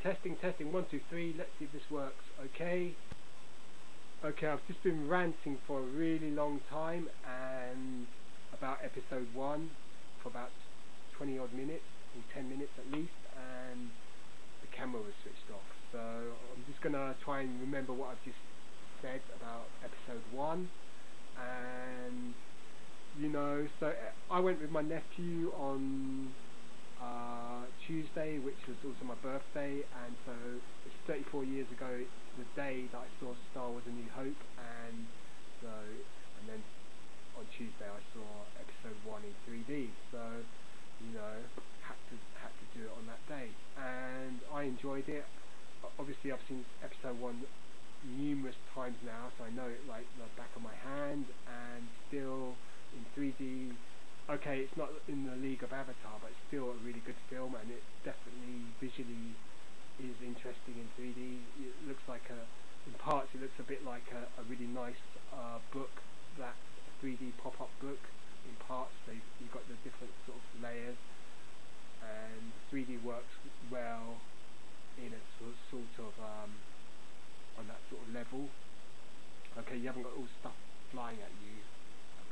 Testing, testing, 1, 2, 3. Let's see if this works. Okay. Okay, I've just been ranting for a really long time and about episode 1 for about 20 odd minutes, or 10 minutes at least, and the camera was switched off. So I'm just gonna try and remember what I've just said about episode 1. And you know, so I went with my nephew on Tuesday, which was also my birthday, and so it's 34 years ago the day that I saw Star Wars: A New Hope, and then on Tuesday I saw episode 1 in 3D, so you know, had to do it on that day, and I enjoyed it. Obviously I've seen episode 1 numerous times now, so I know it like the back of my hand, and still in 3D. Okay, it's not in the league of Avatar, but it's still a really good film, and it definitely visually is interesting in 3D. It looks like in parts it looks a bit like a really nice book, that 3D pop-up book. In parts you've got the different sort of layers, and 3D works well in a sort of on that sort of level. Okay, you haven't got all stuff flying at you,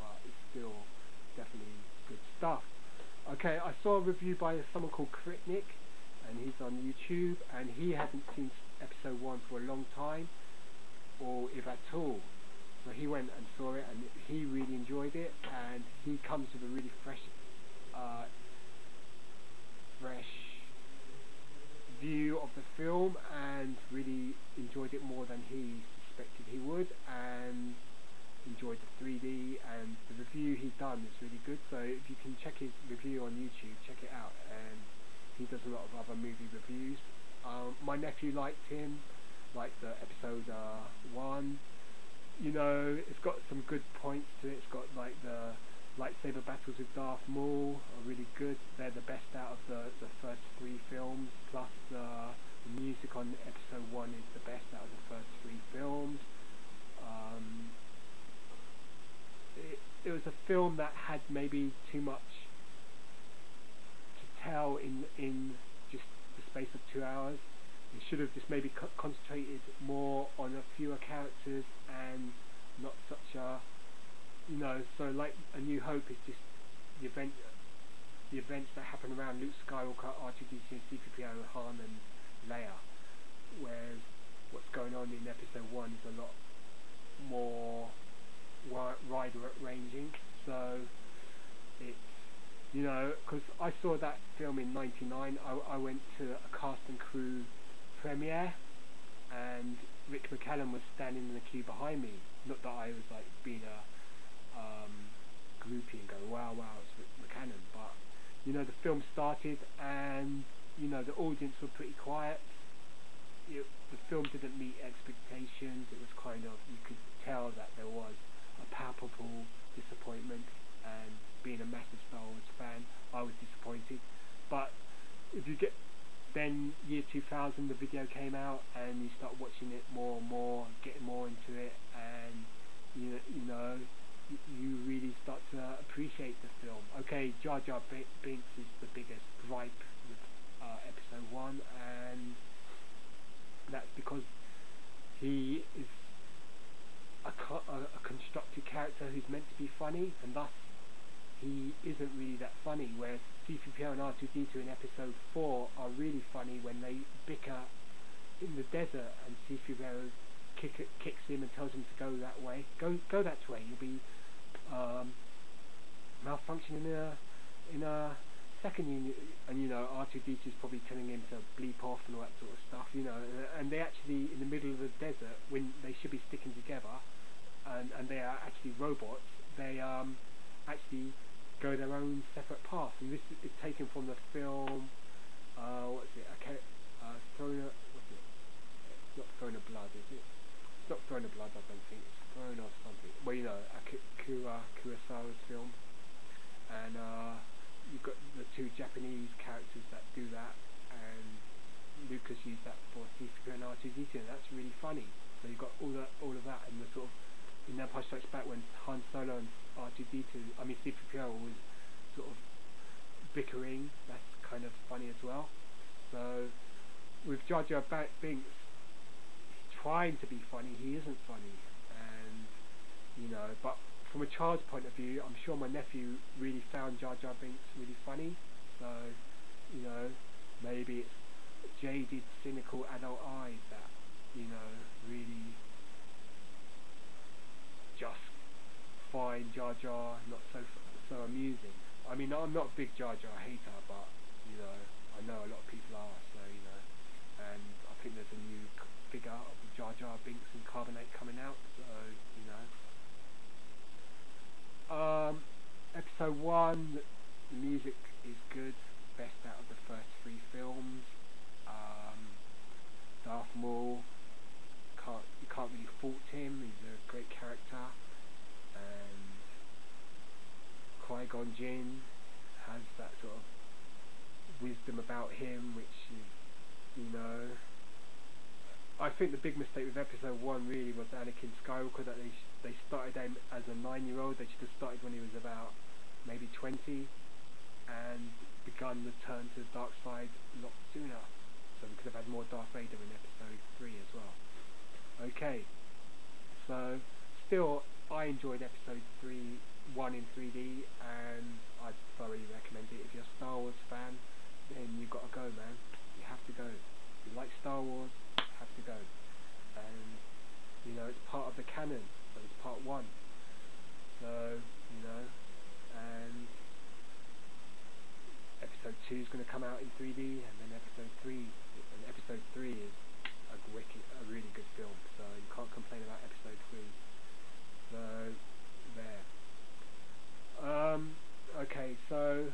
but it's still definitely good stuff. Okay, I saw a review by someone called Critnik, and he's on YouTube, and he hasn't seen episode 1 for a long time, or if at all. So he went and saw it, and he really enjoyed it, and he comes with a really fresh view of the film, and really enjoyed it more than he suspected he would, and enjoyed the 3D, and the review he's done is really good. So if you can check his review on YouTube, check it out, and he does a lot of other movie reviews. My nephew liked him, liked the episode 1. You know, it's got some good points to it. It's got like the lightsaber battles with Darth Maul are really good. They're the best out of the first 3 films, plus the music on episode 1 is the best out of the first 3 films. It was a film that had maybe too much to tell in just the space of 2 hours. It should have just maybe concentrated more on a fewer characters, and not such a, you know, so like A New Hope is just the events that happen around Luke Skywalker, R2-D2, C-3PO, Han and Leia, whereas what's going on in episode 1 is a lot more wider ranging. So it's, you know, because I saw that film in '99, I went to a cast and crew premiere, and Rick McCallum was standing in the queue behind me. Not that I was like being a groupie and going, wow, it's Rick McCallum, but you know, the film started, and you know, the audience were pretty quiet. The film didn't meet expectations. It was kind of, you could tell that there was a palpable disappointment, and being a massive Star Wars fan, I was disappointed. But if you get, then year 2000 the video came out, and you start watching it more and more, getting more into it, and you know, you really start to appreciate the film. Okay, Jar Jar Binks is the biggest gripe with episode 1, and that's because he is a constructed character who's meant to be funny, and thus he isn't really that funny, whereas C-3PO and R2-D2 in episode 4 are really funny when they bicker in the desert, and C-3PO kicks him and tells him to go that way. Go that way, you'll be malfunctioning in a second. And you know, R2-D2 is probably telling him to bleep off and all that sort of stuff, you know, and they actually, in the middle of the desert, when they should be sticking together, and they are actually robots, they actually go their own separate paths. And this is taken from the film, what's it, Throne of, what's it? It's not Throne of Blood, is it? It's not Throne of Blood, I don't think. It's Throne of something. Well, you know, Kurosawa's film. And you've got the 2 Japanese characters that do that, and Lucas used that for C-3PO and R2-D2, and that's really funny. So you've got all of that, and the sort of, in Empire Strikes Back, when Han Solo and R2-D2, I mean C-3PO, was sort of bickering, that's kind of funny as well. So with Jar Jar Binks, he's trying to be funny, he isn't funny, and but from a child's point of view, I'm sure my nephew really found Jar Jar Binks really funny. So, maybe it's jaded, cynical adult eyes that really just find Jar Jar not so amusing. I mean, I'm not a big Jar Jar hater, but I know a lot of people are. So and I think there's a new figure of Jar Jar Binks and Carbonate coming out. So episode 1, the music is good, best out of the first 3 films. Darth Maul, you can't really fault him, he's a great character, and Qui-Gon Jinn has that sort of wisdom about him, which is, I think the big mistake with episode 1 really was Anakin Skywalker, that they started him as a 9-year-old. They should have started when he was about maybe 20 and begun the turn to the dark side a lot sooner, so we could have had more Darth Vader in episode 3 as well. Okay, so still I enjoyed episode 1 in 3D, and I'd thoroughly recommend it. If you're a Star Wars fan, then you've got to go, man. You have to go. If you like Star Wars, you have to go. And it's part of the canon, so it's part 1. So and episode 2 is going to come out in 3D, and then episode 3 is a really good film, so you can't complain about episode 3. So there. Okay, so a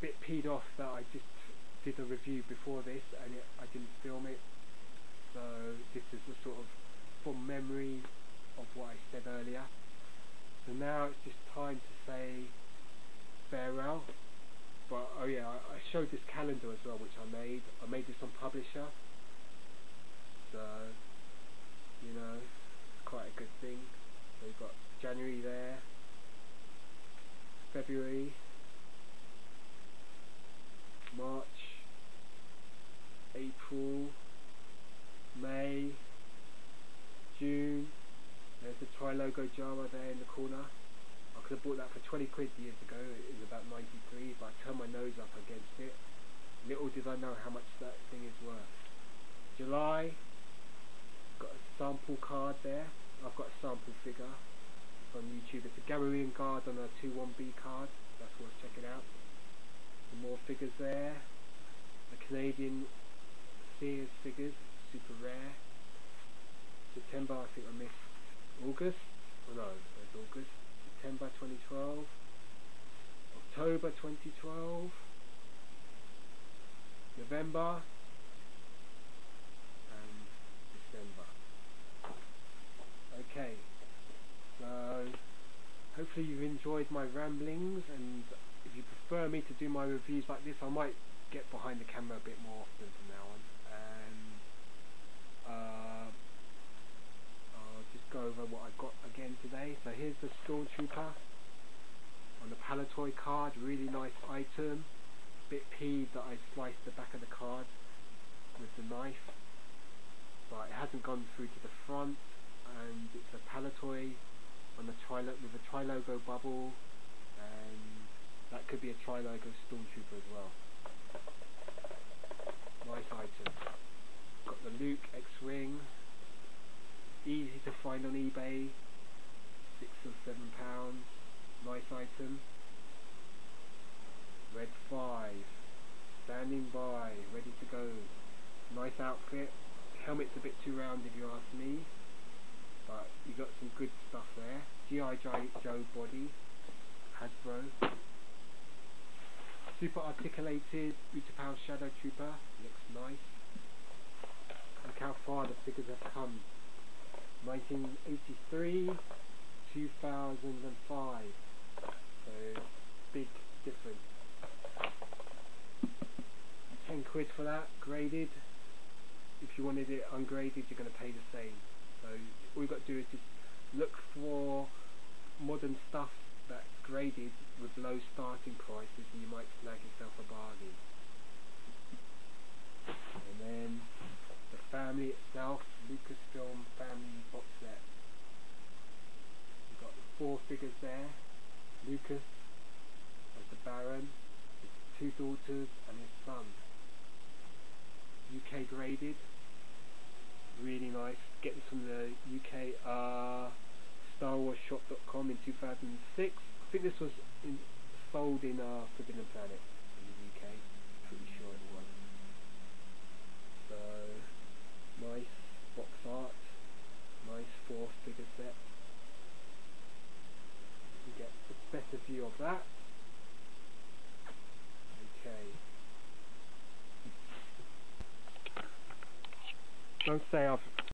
bit peed off that I just did a review before this and I didn't film it, so this is the sort of from memory of what I said earlier. So now it's just time to say farewell. But oh yeah, I showed this calendar as well, which I made this on Publisher, so it's quite a good thing. So you've got January there, February, March, April, May, June. There's the Tri-Logo Jara there in the corner. I could have bought that for 20 quid years ago. It was about 93, but I turned my nose up against it. Little did I know how much that thing is worth. July, got a sample card there. I've got a sample figure on YouTube. It's a Gamorrean Guard on a 2-1B card. That's worth checking out. Some more figures there. The Canadian Sears figures, super rare. September, I think I missed August. Oh no, it's August. September 2012. October 2012. November. And December. Okay, so hopefully you've enjoyed my ramblings, and if you prefer me to do my reviews like this, I might get behind the camera a bit more often from now on, and I'll just go over what I've got again today. So here's the Stormtrooper on the Palitoy card, really nice item. Bit peeved that I sliced the back of the card with the knife, but it hasn't gone through to the front, and it's a Palitoy on the with a Tri-Logo bubble, and that could be a Tri-Logo Stormtrooper as well. Nice item. Got the Luke X-Wing, easy to find on eBay, £6 or £7. Nice item. Red 5, standing by, ready to go. Nice outfit. Helmet's a bit too round if you ask me, but you got some good stuff there. G.I. Joe body, Hasbro. Super articulated Utapau Shadow Trooper, looks nice. Look how far the figures have come. 1983, 2005. So big difference. 10 quid for that, graded. If you wanted it ungraded, you're going to pay the same. So all you've got to do is just look for modern stuff that's graded with low starting prices, and you might snag yourself a bargain. And then the family itself, Lucasfilm family box set. You've got the 4 figures there. Lucas as the Baron, his 2 daughters and his son. UK graded. Really nice. Get this from the UK StarWarsShop.com in 2006. I think this was sold in Forbidden Planet in the UK. Pretty sure it was. So nice box art. Nice 4 figure set. You can get a better view of that. Okay. Don't say I've